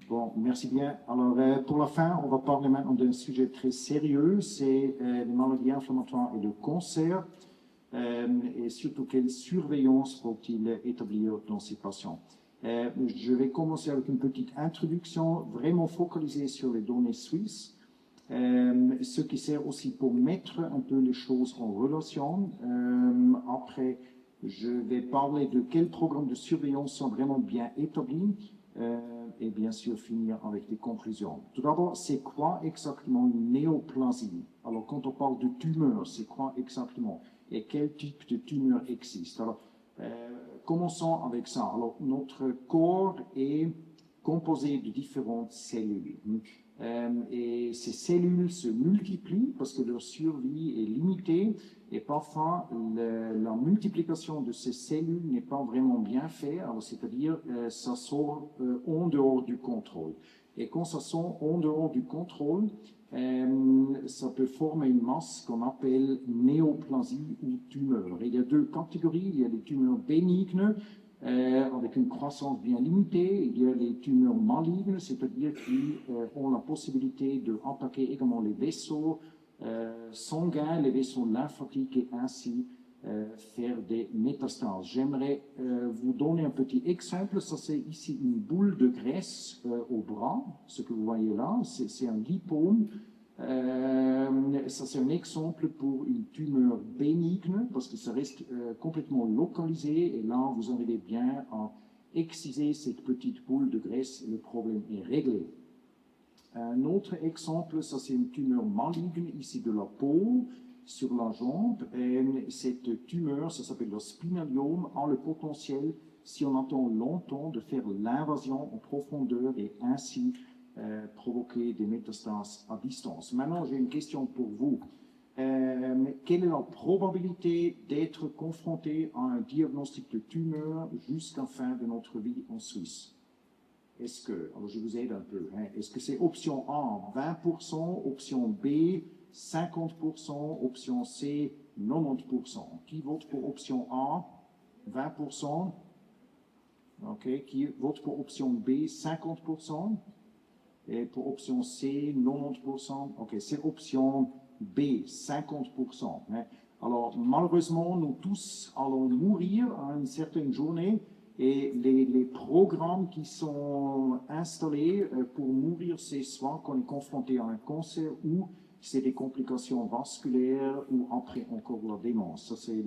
Bon, merci bien. Alors, pour la fin, on va parler maintenant d'un sujet très sérieux, c'est les maladies inflammatoires et le cancer, et surtout quelle surveillance faut-il établir dans ces patients. Je vais commencer avec une petite introduction vraiment focalisée sur les données suisses, ce qui sert aussi pour mettre un peu les choses en relation. Après, je vais parler de quels programmes de surveillance sont vraiment bien établis. Et bien sûr finir avec des conclusions. Tout d'abord, c'est quoi exactement une néoplasie? Alors, quand on parle de tumeur, c'est quoi exactement? Et quel type de tumeur existe? Alors, commençons avec ça. Alors, notre corps est composé de différentes cellules. Et ces cellules se multiplient parce que leur survie est limitée et parfois la multiplication de ces cellules n'est pas vraiment bien faite, c'est-à-dire ça sort en dehors du contrôle. Et quand ça sort en dehors du contrôle, ça peut former une masse qu'on appelle néoplasie ou tumeur. Et il y a deux catégories, il y a les tumeurs bénignes, avec une croissance bien limitée. Il y a les tumeurs malignes, c'est-à-dire qui ont la possibilité d'attaquer également les vaisseaux sanguins, les vaisseaux lymphatiques et ainsi faire des métastases. J'aimerais vous donner un petit exemple. Ça, c'est ici une boule de graisse au bras. Ce que vous voyez là, c'est un lipome. Ça, c'est un exemple pour une tumeur bénigne parce que ça reste complètement localisé et là, vous arrivez bien à exciser cette petite boule de graisse et le problème est réglé. Un autre exemple, ça c'est une tumeur maligne ici de la peau sur la jambe. Et cette tumeur, ça s'appelle le spinaliome, a le potentiel, si on attend longtemps, de faire l'invasion en profondeur et ainsi provoquer des métastases à distance. Maintenant, j'ai une question pour vous. Quelle est la probabilité d'être confronté à un diagnostic de tumeur jusqu'à la fin de notre vie en Suisse? Est-ce que, alors je vous aide un peu, est-ce que c'est option A, 20%, option B, 50%, option C, 90%? Qui vote pour option A, 20%? OK. Qui vote pour option B, 50%? Et pour option C, 90%? OK, c'est option B, 50%. Alors, malheureusement, nous tous allons mourir à une certaine journée et les programmes qui sont installés pour mourir, c'est soit qu'on est confronté à un cancer ou c'est des complications vasculaires ou après encore la démence. Ça, c'est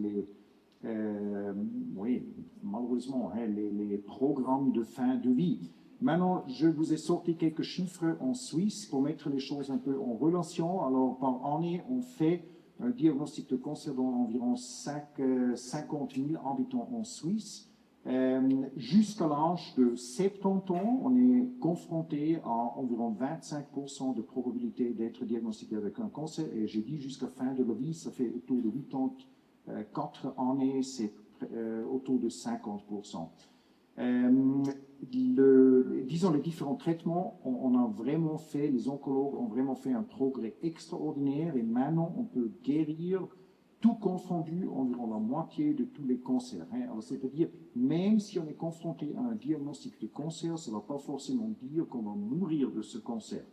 oui, malheureusement, les programmes de fin de vie. Maintenant, je vous ai sorti quelques chiffres en Suisse pour mettre les choses un peu en relation. Alors, par année, on fait un diagnostic de cancer dans environ 50 000 habitants en Suisse. Jusqu'à l'âge de 70 ans, on est confronté à environ 25% de probabilité d'être diagnostiqué avec un cancer. Et j'ai dit jusqu'à fin de la vie, ça fait autour de 84 années, c'est autour de 50%. Disons les différents traitements, on a vraiment fait, les oncologues ont vraiment fait un progrès extraordinaire et maintenant on peut guérir tout confondu environ la moitié de tous les cancers. Alors c'est-à-dire, même si on est confronté à un diagnostic de cancer, ça ne va pas forcément dire qu'on va mourir de ce cancer.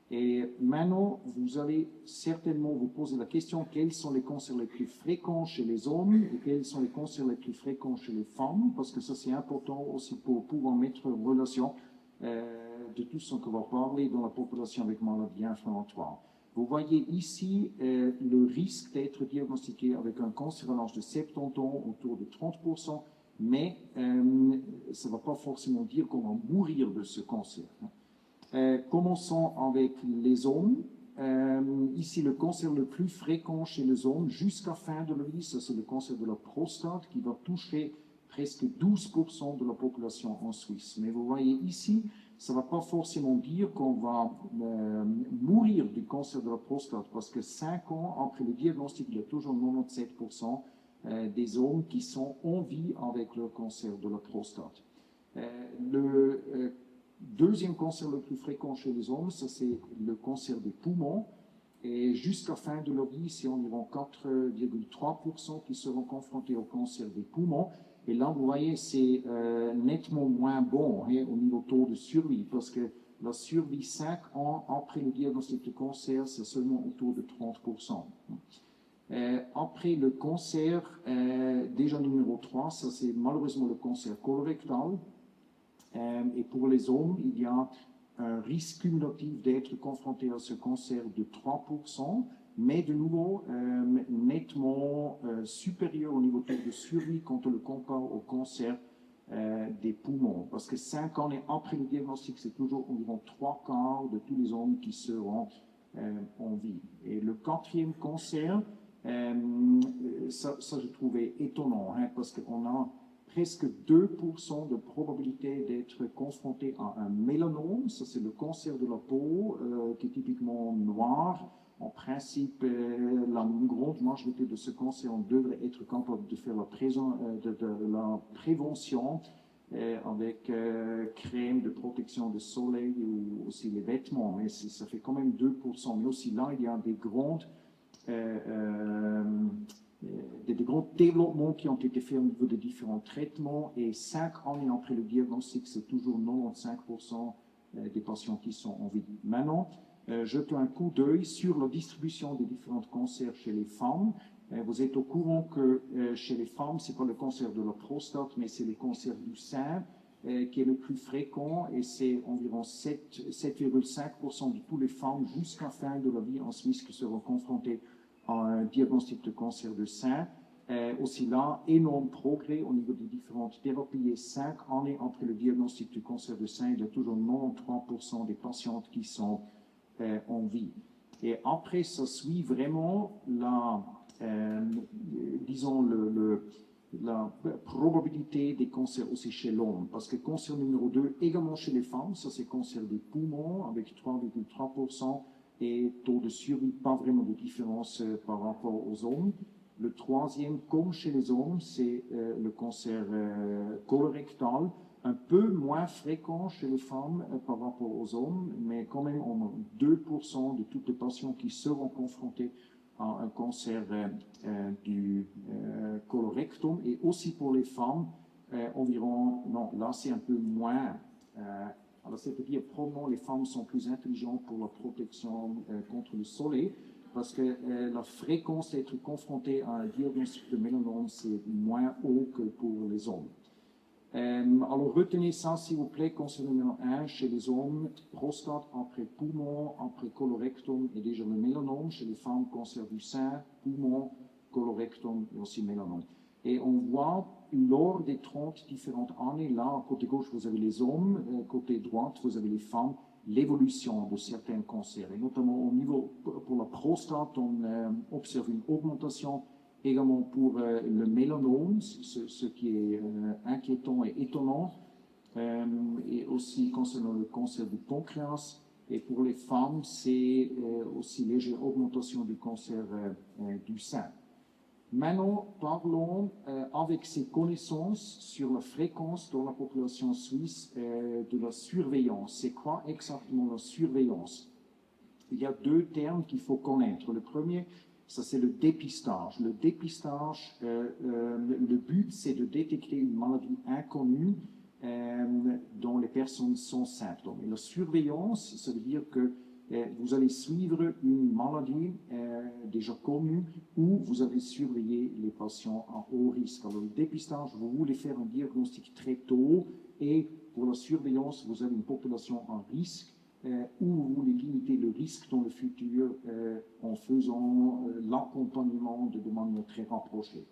Et maintenant, vous allez certainement vous poser la question, quels sont les cancers les plus fréquents chez les hommes et quels sont les cancers les plus fréquents chez les femmes, parce que ça c'est important aussi pour pouvoir mettre en relation de tout ce qu'on va parler dans la population avec maladies inflammatoires. Vous voyez ici le risque d'être diagnostiqué avec un cancer à l'âge de 70 ans autour de 30%, mais ça ne va pas forcément dire qu'on va mourir de ce cancer. Commençons avec les hommes. Ici, le cancer le plus fréquent chez les hommes jusqu'à fin de la vie, c'est le cancer de la prostate qui va toucher presque 12% de la population en Suisse. Mais vous voyez ici, ça ne va pas forcément dire qu'on va mourir du cancer de la prostate parce que 5 ans après le diagnostic, il y a toujours 97% des hommes qui sont en vie avec le cancer de la prostate. Le deuxième cancer le plus fréquent chez les hommes, ça c'est le cancer des poumons. Et jusqu'à la fin de leur vie, c'est environ 4,3% qui seront confrontés au cancer des poumons. Et là, vous voyez, c'est nettement moins bon au niveau taux de survie, parce que la survie 5 ans après le diagnostic de cancer, c'est seulement autour de 30%. Après le cancer, déjà numéro 3, ça c'est malheureusement le cancer colorectal. Et pour les hommes, il y a un risque cumulatif d'être confronté à ce cancer de 3%, mais de nouveau nettement supérieur au niveau de survie quand on le compare au cancer des poumons. Parce que 5 ans après le diagnostic, c'est toujours environ 3/4 de tous les hommes qui seront en vie. Et le 4e cancer, ça je trouvais étonnant, hein, parce qu'on a presque 2% de probabilité d'être confronté à un mélanome. Ça, c'est le cancer de la peau, qui est typiquement noir. En principe, la grande majorité de ce cancer, on devrait être capable de faire la prévention avec crème de protection du soleil ou aussi les vêtements. Mais ça fait quand même 2%. Mais aussi là, il y a des grands développements qui ont été faits au niveau de différents traitements, et 5 ans après le diagnostic, c'est toujours 95% des patients qui sont en vie. Maintenant, jetez un coup d'œil sur la distribution des différents cancers chez les femmes. Vous êtes au courant que chez les femmes, ce n'est pas le cancer de la prostate, mais c'est le cancer du sein qui est le plus fréquent, et c'est environ 7,5% de toutes les femmes jusqu'à la fin de la vie en Suisse qui seront confrontées à un diagnostic de cancer du sein. Aussi là, énorme progrès au niveau des différentes thérapies. Et 5 années après le diagnostic du cancer du sein, il y a toujours 93% des patientes qui sont en vie. Et après, ça suit vraiment disons, la probabilité des cancers aussi chez l'homme. Parce que cancer numéro 2, également chez les femmes, ça c'est cancer des poumons avec 3,3%. Et taux de survie, pas vraiment de différence par rapport aux hommes. Le 3e, comme chez les hommes, c'est le cancer colorectal, un peu moins fréquent chez les femmes par rapport aux hommes, mais quand même on a 2% de toutes les patients qui seront confrontés à un cancer du colorectum. Et aussi pour les femmes, environ, non, là c'est un peu moins. Alors, c'est-à-dire, probablement, les femmes sont plus intelligentes pour la protection contre le soleil, parce que la fréquence d'être confrontée à un diagnostic de mélanome, c'est moins haut que pour les hommes. Alors, retenez ça, s'il vous plaît, cancer numéro 1, chez les hommes, prostate, après poumon, après colorectum, et déjà le mélanome. Chez les femmes, cancer du sein, poumon, colorectum et aussi mélanome. Et on voit, lors des 30 différentes années, là, côté gauche, vous avez les hommes, côté droite, vous avez les femmes, l'évolution de certains cancers. Et notamment au niveau, pour la prostate, on observe une augmentation également pour le mélanome, ce qui est inquiétant et étonnant, et aussi concernant le cancer du pancréas. Et pour les femmes, c'est aussi légère augmentation du cancer du sein. Maintenant, parlons avec ces connaissances sur la fréquence dans la population suisse de la surveillance. C'est quoi exactement la surveillance? Il y a 2 termes qu'il faut connaître. Le premier, ça c'est le dépistage. Le dépistage, le but c'est de détecter une maladie inconnue dont les personnes sont symptômes. Et la surveillance, ça veut dire que vous allez suivre une maladie déjà connue, ou vous allez surveiller les patients à haut risque. Alors le dépistage, vous voulez faire un diagnostic très tôt, et pour la surveillance, vous avez une population à risque, où vous voulez limiter le risque dans le futur en faisant l'accompagnement de manière très rapprochée.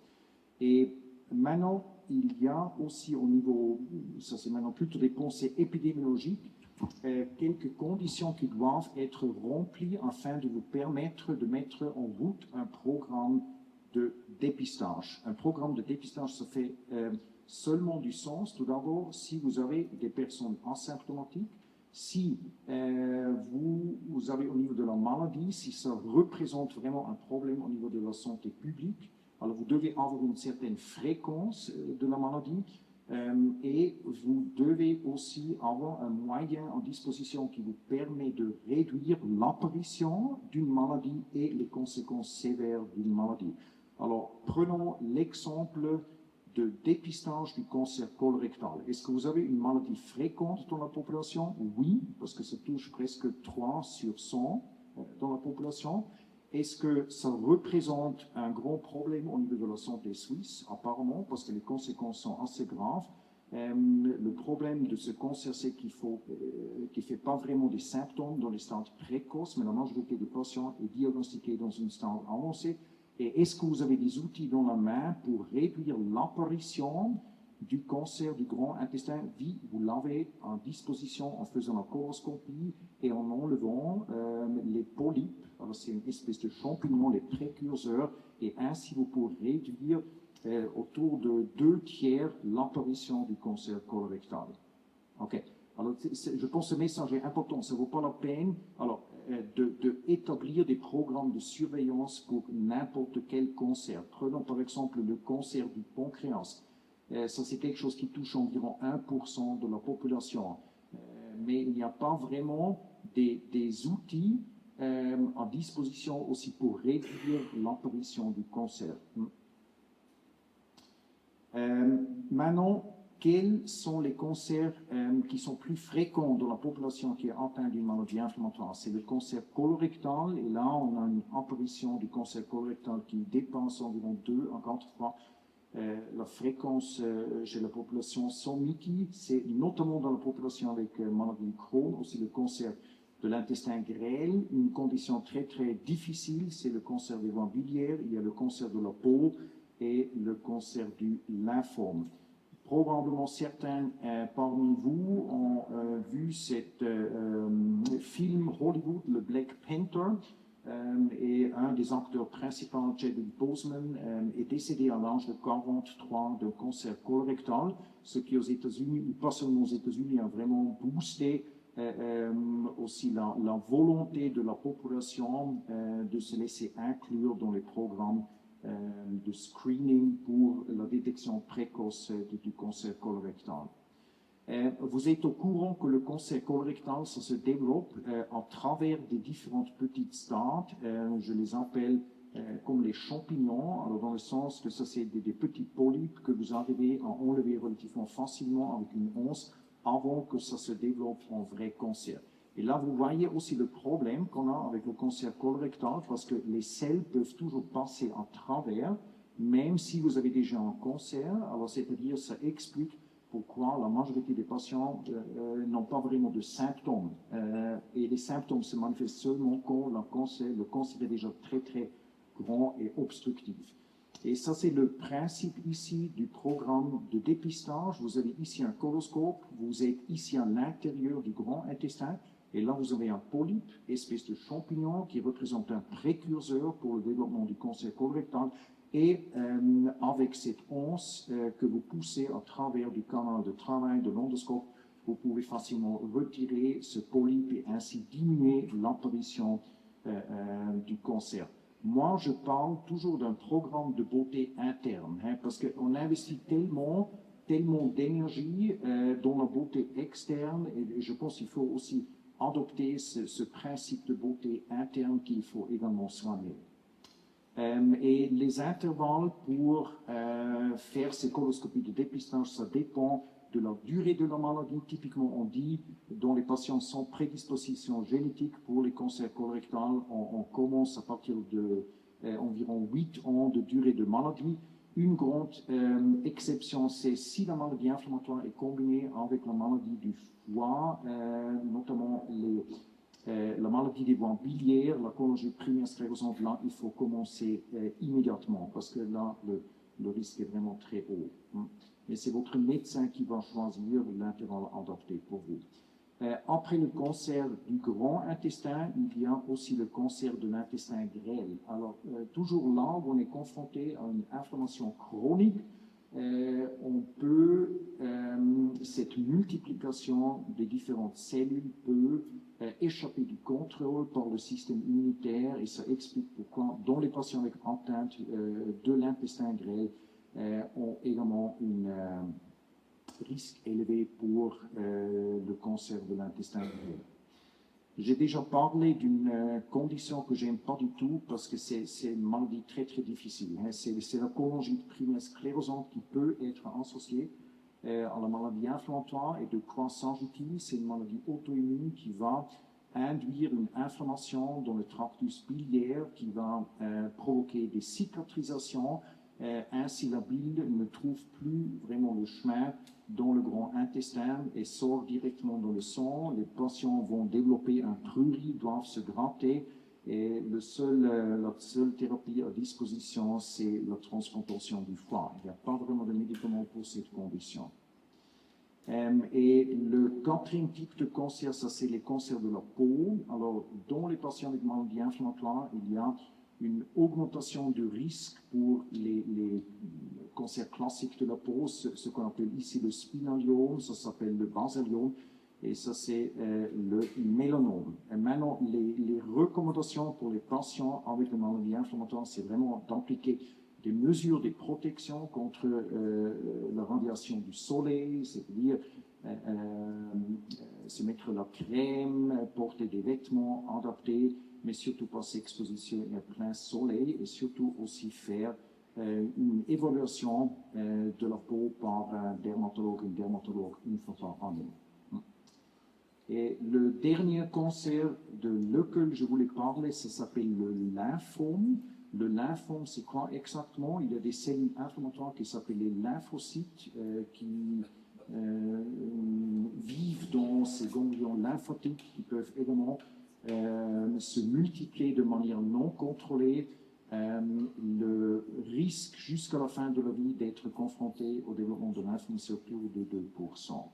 Et maintenant, il y a aussi au niveau, ça c'est maintenant plutôt des pensées épidémiologiques, quelques conditions qui doivent être remplies afin de vous permettre de mettre en route un programme de dépistage. Un programme de dépistage, ça fait seulement du sens, tout d'abord, si vous avez des personnes asymptomatiques, si vous avez au niveau de la maladie, si ça représente vraiment un problème au niveau de la santé publique, alors vous devez avoir une certaine fréquence de la maladie, et vous devez aussi avoir un moyen en disposition qui vous permet de réduire l'apparition d'une maladie et les conséquences sévères d'une maladie. Alors, prenons l'exemple de dépistage du cancer colorectal. Est-ce que vous avez une maladie fréquente dans la population? Oui, parce que ça touche presque 3 sur 100 dans la population. Est-ce que ça représente un grand problème au niveau de la santé suisse? Apparemment, parce que les conséquences sont assez graves. Le problème de ce cancer, c'est qu'il ne fait pas vraiment des symptômes dans les stades précoces, mais la majorité des patients est diagnostiquée dans une stade avancée. Et est-ce que vous avez des outils dans la main pour réduire l'apparition du cancer du grand intestin? Oui, vous l'avez en disposition en faisant la coloscopie et en enlevant les polypes. Alors, c'est une espèce de champignon, les précurseurs, et ainsi vous pourrez réduire autour de 2/3 l'apparition du cancer colorectal. OK. Alors, je pense que ce message est important. Ça ne vaut pas la peine d'établir des programmes de surveillance pour n'importe quel cancer. Prenons par exemple le cancer du pancréas. Ça, c'est quelque chose qui touche environ 1% de la population. Mais il n'y a pas vraiment des outils à disposition aussi pour réduire l'apparition du cancer. Maintenant, quels sont les cancers qui sont plus fréquents dans la population qui est atteinte d'une maladie inflammatoire? C'est le cancer colorectal, et là, on a une apparition du cancer colorectal qui dépasse environ 2 à 4 fois la fréquence chez la population somitique. C'est notamment dans la population avec maladie de Crohn, aussi le cancer de l'intestin grêle, une condition très très difficile, c'est le cancer des voies biliaires, il y a le cancer de la peau et le cancer du lymphome. Probablement certains parmi vous ont vu ce film Hollywood, le Black Panther, et un des acteurs principaux, Chadwick Boseman, est décédé à l'âge de 43 de cancer colorectal, ce qui aux États-Unis, pas seulement aux États-Unis, a vraiment boosté aussi la volonté de la population de se laisser inclure dans les programmes de screening pour la détection précoce du cancer colorectal. Vous êtes au courant que le cancer colorectal, ça se développe à travers des différentes petites stades. Je les appelle comme les champignons, alors dans le sens que ça c'est des petits polypes que vous arrivez à enlever relativement facilement avec une once avant que ça se développe en vrai cancer. Et là, vous voyez aussi le problème qu'on a avec le cancer colorectal, parce que les selles peuvent toujours passer à travers, même si vous avez déjà un cancer. Alors, c'est-à-dire, ça explique pourquoi la majorité des patients n'ont pas vraiment de symptômes. Et les symptômes se manifestent seulement quand le cancer est déjà très, très grand et obstructif. Et ça, c'est le principe ici du programme de dépistage. Vous avez ici un coloscope, vous êtes ici à l'intérieur du grand intestin, et là, vous avez un polype, espèce de champignon, qui représente un précurseur pour le développement du cancer colorectal. Et avec cette once que vous poussez à travers du canal de travail de l'endoscope, vous pouvez facilement retirer ce polype et ainsi diminuer l'apparition du cancer. Moi, je parle toujours d'un programme de beauté interne, parce qu'on investit tellement d'énergie dans la beauté externe, et je pense qu'il faut aussi adopter ce principe de beauté interne qu'il faut également soigner. Et les intervalles pour faire ces coloscopies de dépistage, ça dépend de la durée de la maladie. Typiquement, on dit, dans les patients sans prédisposition génétique pour les cancers colorectals, on commence à partir de environ 8 ans de durée de maladie. Une grande exception, c'est si la maladie inflammatoire est combinée avec la maladie du foie, notamment la maladie des voies biliaires, la cholangite primaire sclérosante. Là, il faut commencer immédiatement parce que là, le risque est vraiment très haut. Mais c'est votre médecin qui va choisir l'intervalle adapté pour vous. Après le cancer du grand intestin, il y a aussi le cancer de l'intestin grêle. Alors, toujours là où on est confronté à une inflammation chronique, on peut, cette multiplication des différentes cellules peut échapper du contrôle par le système immunitaire, et ça explique pourquoi, dans les patients avec atteinte de l'intestin grêle, ont également un risque élevé pour le cancer de l'intestin grêle. J'ai déjà parlé d'une condition que j'aime pas du tout parce que c'est une maladie très très difficile. C'est la cholangite primaire sclérosante qui peut être associée à la maladie inflammatoire et de Croix-Saint-Juty. C'est une maladie auto-immune qui va induire une inflammation dans le tractus biliaire qui va provoquer des cicatrisations. Ainsi, la bile ne trouve plus vraiment le chemin dans le grand intestin et sort directement dans le sang. Les patients vont développer un prurit, doivent se gratter et la seule thérapie à disposition, c'est la transplantation du foie. Il n'y a pas vraiment de médicaments pour cette condition. Et le quatrième type de cancer, ça c'est les cancers de la peau. Alors, dans les patients avec maladies inflammatoires, il y a une augmentation de risque pour les cancers classiques de la peau, ce qu'on appelle ici le spinaliome, ça s'appelle le baséliome, et ça c'est le mélanome. Et maintenant, les recommandations pour les patients avec des maladies inflammatoires, c'est vraiment d'appliquer des mesures de protection contre la radiation du soleil, c'est-à-dire se mettre la crème, porter des vêtements adaptés, mais surtout pas s'exposer à plein soleil et surtout aussi faire une évaluation de la peau par un dermatologue, une fois par année. Et le dernier cancer de lequel je voulais parler, ça s'appelle le lymphome. Le lymphome, c'est quoi exactement? Il y a des cellules inflammatoires qui s'appellent les lymphocytes qui vivent dans ces ganglions lymphatiques qui peuvent également se multiplier de manière non contrôlée. Le risque jusqu'à la fin de la vie d'être confronté au développement de lymphome, c'est autour de 2%.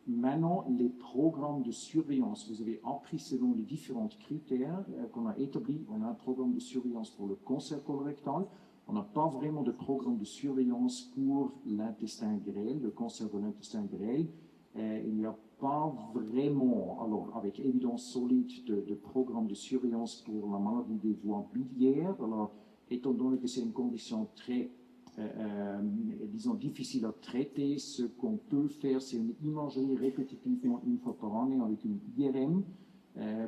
Maintenant, les programmes de surveillance, vous avez appris selon les différents critères qu'on a établis. On a un programme de surveillance pour le cancer colorectal. On n'a pas vraiment de programme de surveillance pour l'intestin grêle, le cancer de l'intestin grêle. Il n'y a pas vraiment, alors avec évidence solide, de programme de surveillance pour la maladie des voies biliaires. Alors, étant donné que c'est une condition très disons, difficile à traiter. Ce qu'on peut faire, c'est une imagerie répétitivement une fois par année avec une IRM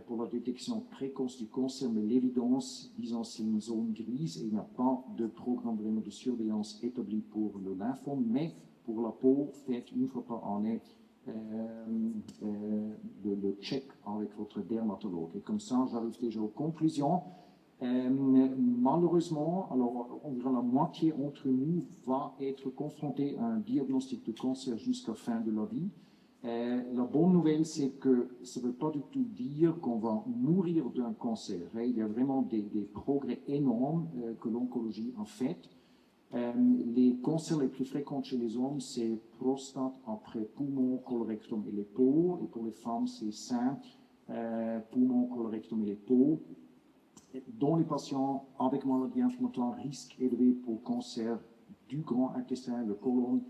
pour la détection précoce du cancer, mais l'évidence, disons, c'est une zone grise et il n'y a pas de programme vraiment de surveillance établi pour le lymphome, mais pour la peau, faites une fois par année le check avec votre dermatologue. Et comme ça, j'arrive déjà aux conclusions. Malheureusement, alors environ la moitié d'entre nous va être confronté à un diagnostic de cancer jusqu'à la fin de la vie. La bonne nouvelle, c'est que ça ne veut pas du tout dire qu'on va mourir d'un cancer. Il y a vraiment des progrès énormes que l'oncologie a fait. Les cancers les plus fréquents chez les hommes, c'est prostate, après poumon, colorectum et les peaux. Et pour les femmes, c'est sein, poumon, colorectum et les peaux. Dans les patients avec maladie inflammatoire, risque élevé pour cancer du grand intestin, le côlon,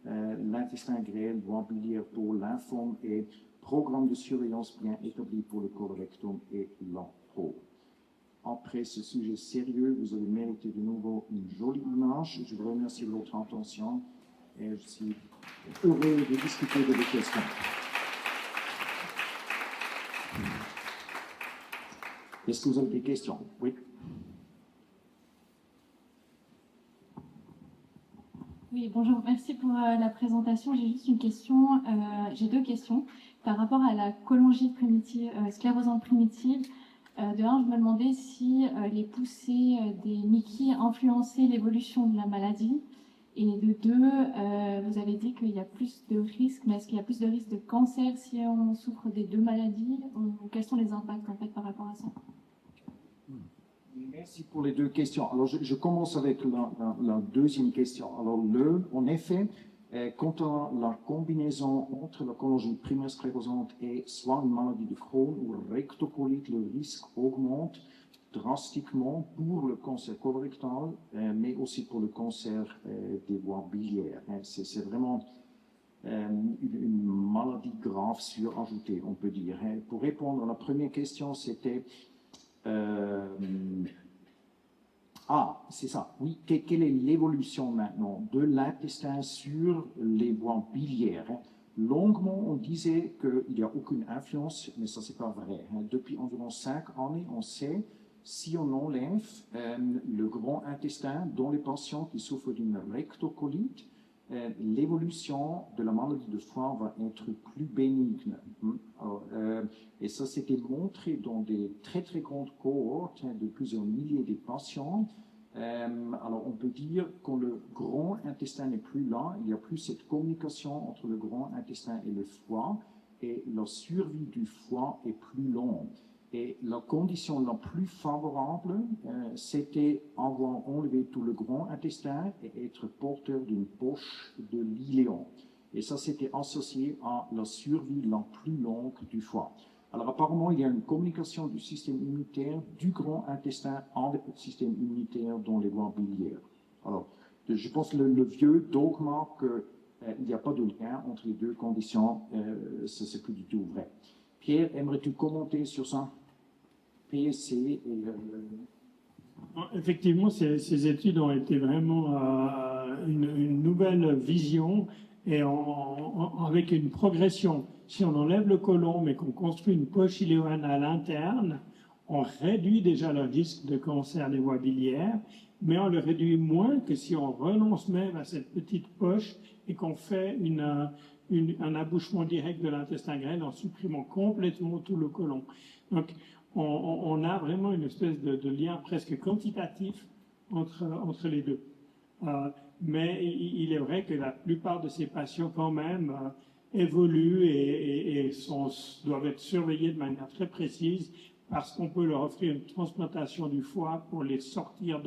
l'intestin grêle, voie biliaire, peau, lymphome et programme de surveillance bien établi pour le colorectum et la peau. Après ce sujet sérieux, vous avez mérité de nouveau une jolie image. Je vous remercie de votre attention et je suis heureux de discuter de vos questions. Est-ce que vous avez des questions? Oui. Oui, bonjour, merci pour la présentation. J'ai juste une question, j'ai deux questions. Par rapport à la cholangite primitive, sclérosante primitive, de un, je me demandais si les poussées des Mickey influençaient l'évolution de la maladie. Et de deux, vous avez dit qu'il y a plus de risques, mais est-ce qu'il y a plus de risques de cancer si on souffre des deux maladies? Ou quels sont les impacts en fait par rapport à ça? Merci pour les deux questions. Alors, je commence avec la deuxième question. Alors, en effet, quand on a la combinaison entre la cholangite primaire sclérosante et soit une maladie de Crohn ou rectocolite, le risque augmente drastiquement pour le cancer colorectal, mais aussi pour le cancer des voies biliaires. C'est vraiment une maladie grave surajoutée, on peut dire. Pour répondre à la première question, c'était c'est ça. Oui, quelle est l'évolution maintenant de l'intestin sur les voies biliaires? Longuement, on disait qu'il n'y a aucune influence, mais ça, c'est pas vrai. Depuis environ 5 années, on sait, si on enlève le grand intestin dans les patients qui souffrent d'une rectocolite, l'évolution de la maladie de foie va être plus bénigne. Alors, et ça, c'était montré dans des très, très grandes cohortes de plusieurs milliers de patients. Alors, on peut dire que quand le grand intestin n'est plus là, il n'y a plus cette communication entre le grand intestin et le foie, et la survie du foie est plus longue. Et la condition la plus favorable, c'était avoir enlevé tout le grand intestin et être porteur d'une poche de l'iléon. Et ça, c'était associé à la survie la plus longue du foie. Alors apparemment, il y a une communication du système immunitaire du grand intestin avec le système immunitaire dans les voies biliaires. Alors, je pense que le vieux dogme qu'il n'y a pas de lien entre les deux conditions, ça c'est plus du tout vrai. Pierre, aimerais-tu commenter sur ça? PSC et... Effectivement, ces études ont été vraiment une nouvelle vision et avec une progression. Si on enlève le côlon, mais qu'on construit une poche iléoane à l'interne, on réduit déjà le risque de cancer des voies biliaires, mais on le réduit moins que si on renonce même à cette petite poche et qu'on fait un abouchement direct de l'intestin grêle en supprimant complètement tout le côlon. Donc, on a vraiment une espèce de lien presque quantitatif entre les deux. Mais il est vrai que la plupart de ces patients, quand même, évoluent et doivent être surveillés de manière très précise parce qu'on peut leur offrir une transplantation du foie pour les sortir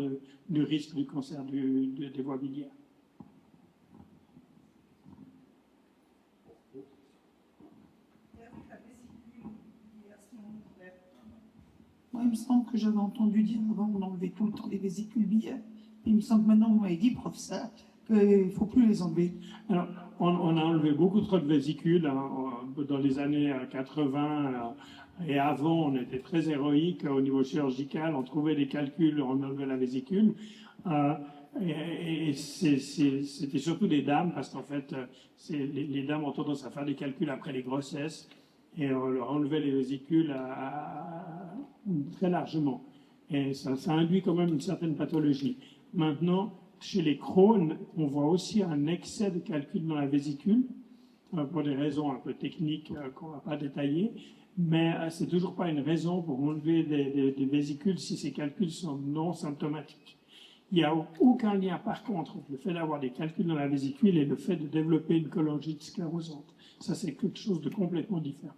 du risque du cancer des voies biliaires. Moi, il me semble que j'avais entendu dire avant on enlevait tout le temps les vésicules biliaires. Il me semble que maintenant, vous m'avez dit, professeur, qu'il ne faut plus les enlever. Alors, on a enlevé beaucoup trop de vésicules dans les années 80 et avant, on était très héroïque au niveau chirurgical. On trouvait des calculs, on enlevait la vésicule. Et c'était surtout des dames, parce qu'en fait, les dames ont tendance à faire des calculs après les grossesses. Et on leur enlevait les vésicules très largement. Et ça induit quand même une certaine pathologie. Maintenant, chez les Crohn, on voit aussi un excès de calcul dans la vésicule, pour des raisons un peu techniques qu'on ne va pas détailler, mais c'est toujours pas une raison pour enlever des vésicules si ces calculs sont non symptomatiques. Il n'y a aucun lien, par contre, entre le fait d'avoir des calculs dans la vésicule et le fait de développer une cholangite sclérosante. Ça, c'est quelque chose de complètement différent.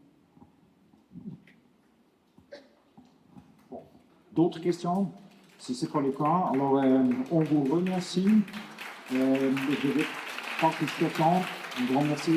D'autres questions? Si ce n'est pas le cas, alors on vous remercie. Je vais prendre quelques temps. Un grand merci.